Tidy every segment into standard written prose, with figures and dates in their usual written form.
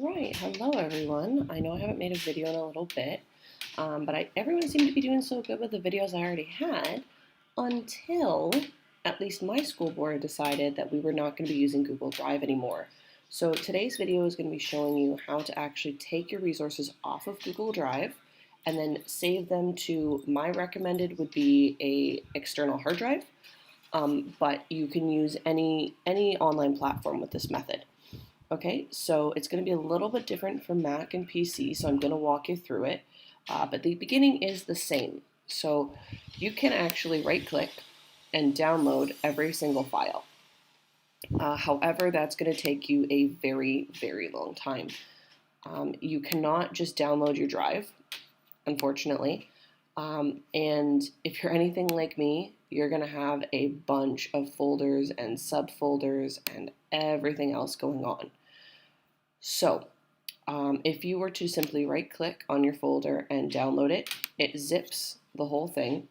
Alright, hello everyone. I know I haven't made a video in a little bit, but everyone seemed to be doing so good with the videos I already had until at least my school board decided that we were not going to be using Google Drive anymore. So today's video is going to be showing you how to actually take your resources off of Google Drive and then save them to, my recommended would be a external hard drive, but you can use any online platform with this method. Okay, so it's going to be a little bit different from Mac and PC, so I'm going to walk you through it, but the beginning is the same. So you can actually right-click and download every single file. However, that's going to take you a very, very long time. You cannot just download your drive, unfortunately, and if you're anything like me, you're going to have a bunch of folders and subfolders and everything else going on. So, if you were to simply right-click on your folder and download it, it zips the whole thing.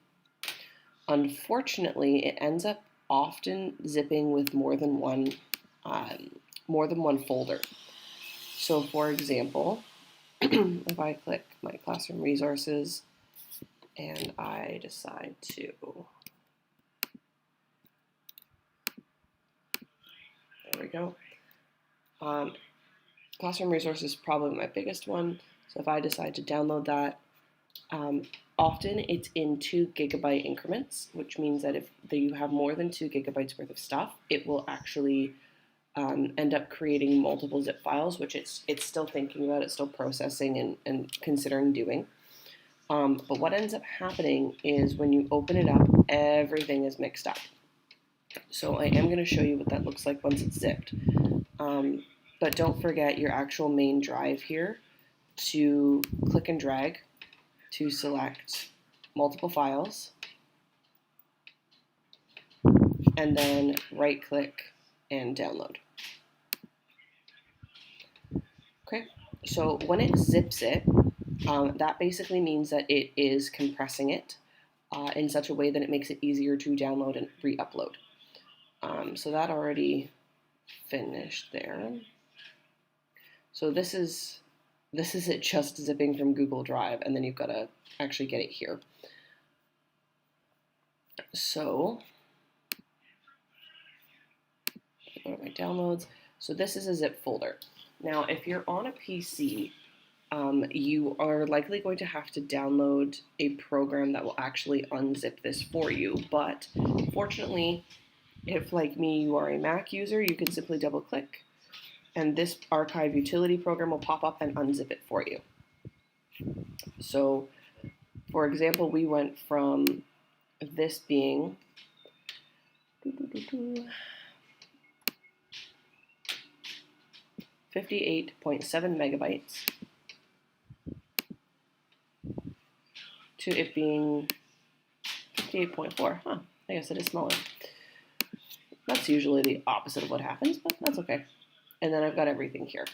Unfortunately, it ends up often zipping with more than one folder. So, for example, if I click my classroom resources and I decide to, there we go. Classroom resources is probably my biggest one. So if I decide to download that, often it's in 2 GB increments, which means that if you have more than 2 GB worth of stuff, it will actually end up creating multiple zip files, which it's still thinking about, it's still processing and considering doing. But what ends up happening is when you open it up, everything is mixed up. So I am going to show you what that looks like once it's zipped. But don't forget your actual main drive here to click and drag to select multiple files and then right click and download. Okay, so when it zips it, that basically means that it is compressing it in such a way that it makes it easier to download and re-upload. So that already finished there. So this is it just zipping from Google Drive, and then you've got to actually get it here. So go to my downloads. So this is a zip folder. Now, if you're on a PC, you are likely going to have to download a program that will actually unzip this for you. But fortunately, if like me, you are a Mac user, you can simply double click and this archive utility program will pop up and unzip it for you. So, for example, we went from this being 58.7 megabytes to it being 58.4. Huh, I guess it is smaller. That's usually the opposite of what happens, but that's okay. And then I've got everything here.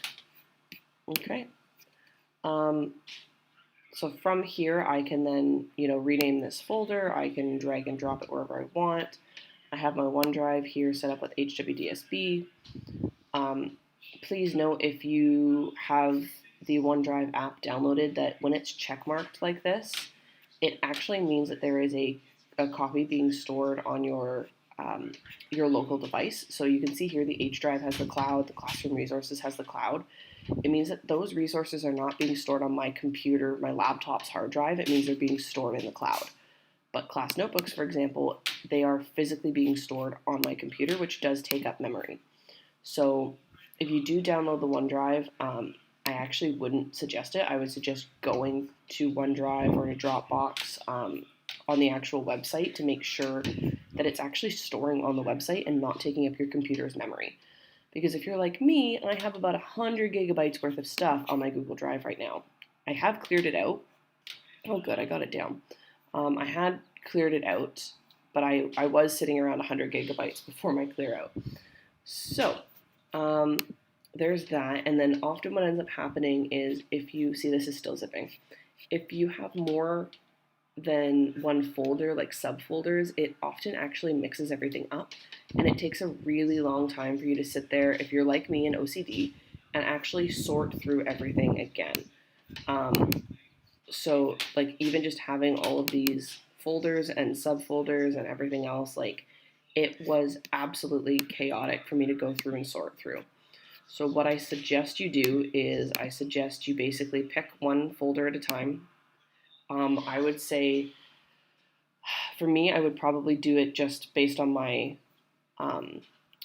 Okay. So from here, I can then, rename this folder. I can drag and drop it wherever I want. I have my OneDrive here set up with HWDSB. Please note if you have the OneDrive app downloaded that when it's checkmarked like this, it actually means that there is a copy being stored on your local device. So you can see here the H drive has the cloud, the classroom resources has the cloud. It means that those resources are not being stored on my computer, my laptop's hard drive. It means they're being stored in the cloud. But class notebooks, for example, they are physically being stored on my computer, which does take up memory. So if you do download the OneDrive, I actually wouldn't suggest it. I would suggest going to OneDrive or to Dropbox on the actual website to make sure that it's actually storing on the website and not taking up your computer's memory. Because if you're like me, I have about 100 gigabytes worth of stuff on my Google Drive right now. I have cleared it out. Oh good, I got it down. I had cleared it out, but I was sitting around 100 gigabytes before my clear out. So, there's that, and then often what ends up happening is if you see this is still zipping. If you have more than one folder, like subfolders, it often actually mixes everything up, and it takes a really long time for you to sit there, if you're like me in OCD, and actually sort through everything again. So like even just having all of these folders and subfolders and everything else, like it was absolutely chaotic for me to go through and sort through. So what I suggest you do is I suggest you basically pick one folder at a time. I would say for me, I would probably do it just um,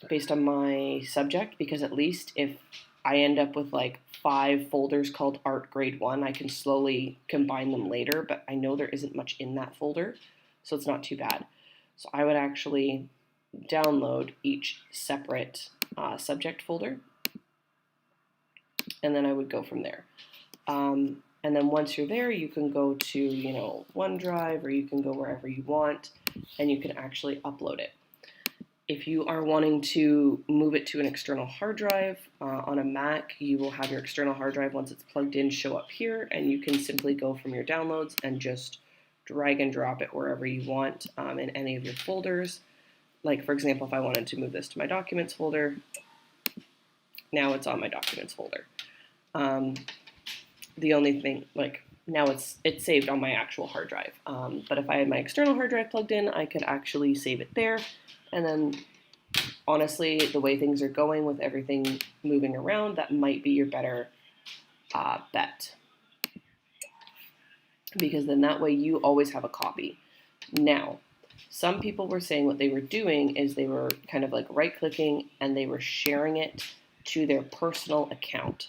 based on my subject, because at least if I end up with like 5 folders called Art Grade 1, I can slowly combine them later, but I know there isn't much in that folder, so it's not too bad. So I would actually download each separate subject folder, and then I would go from there. And then once you're there, you can go to, OneDrive, or you can go wherever you want, and you can actually upload it. If you are wanting to move it to an external hard drive on a Mac, you will have your external hard drive, once it's plugged in, show up here, and you can simply go from your downloads and just drag and drop it wherever you want in any of your folders. Like, for example, if I wanted to move this to my Documents folder, now it's on my Documents folder. The only thing, like, now it's saved on my actual hard drive. But if I had my external hard drive plugged in, I could actually save it there. And then, honestly, the way things are going with everything moving around, that might be your better bet. Because then that way you always have a copy. Now, some people were saying what they were doing is they were kind of like right-clicking and they were sharing it to their personal account.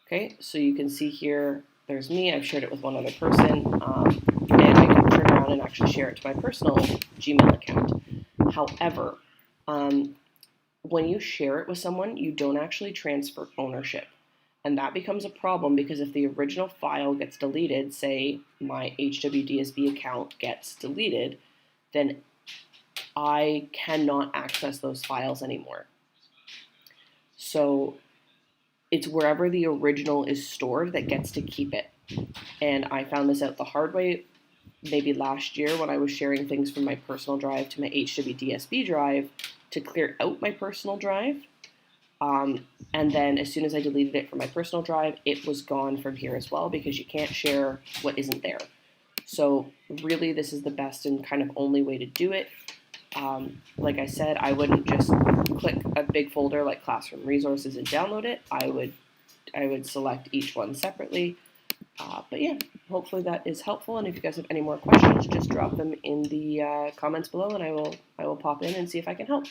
Okay, so you can see here, there's me, I've shared it with one other person, and I can turn around and actually share it to my personal Gmail account. However, when you share it with someone, you don't actually transfer ownership. And that becomes a problem, because if the original file gets deleted, say my HWDSB account gets deleted, then I cannot access those files anymore. So it's wherever the original is stored that gets to keep it. And I found this out the hard way maybe last year when I was sharing things from my personal drive to my HWDSB drive to clear out my personal drive. And then as soon as I deleted it from my personal drive, it was gone from here as well, because you can't share what isn't there. So really, this is the best and kind of only way to do it. Like I said, I wouldn't just click a big folder like Classroom Resources and download it. I would select each one separately. But yeah, hopefully that is helpful. And if you guys have any more questions, just drop them in the comments below, and I will pop in and see if I can help.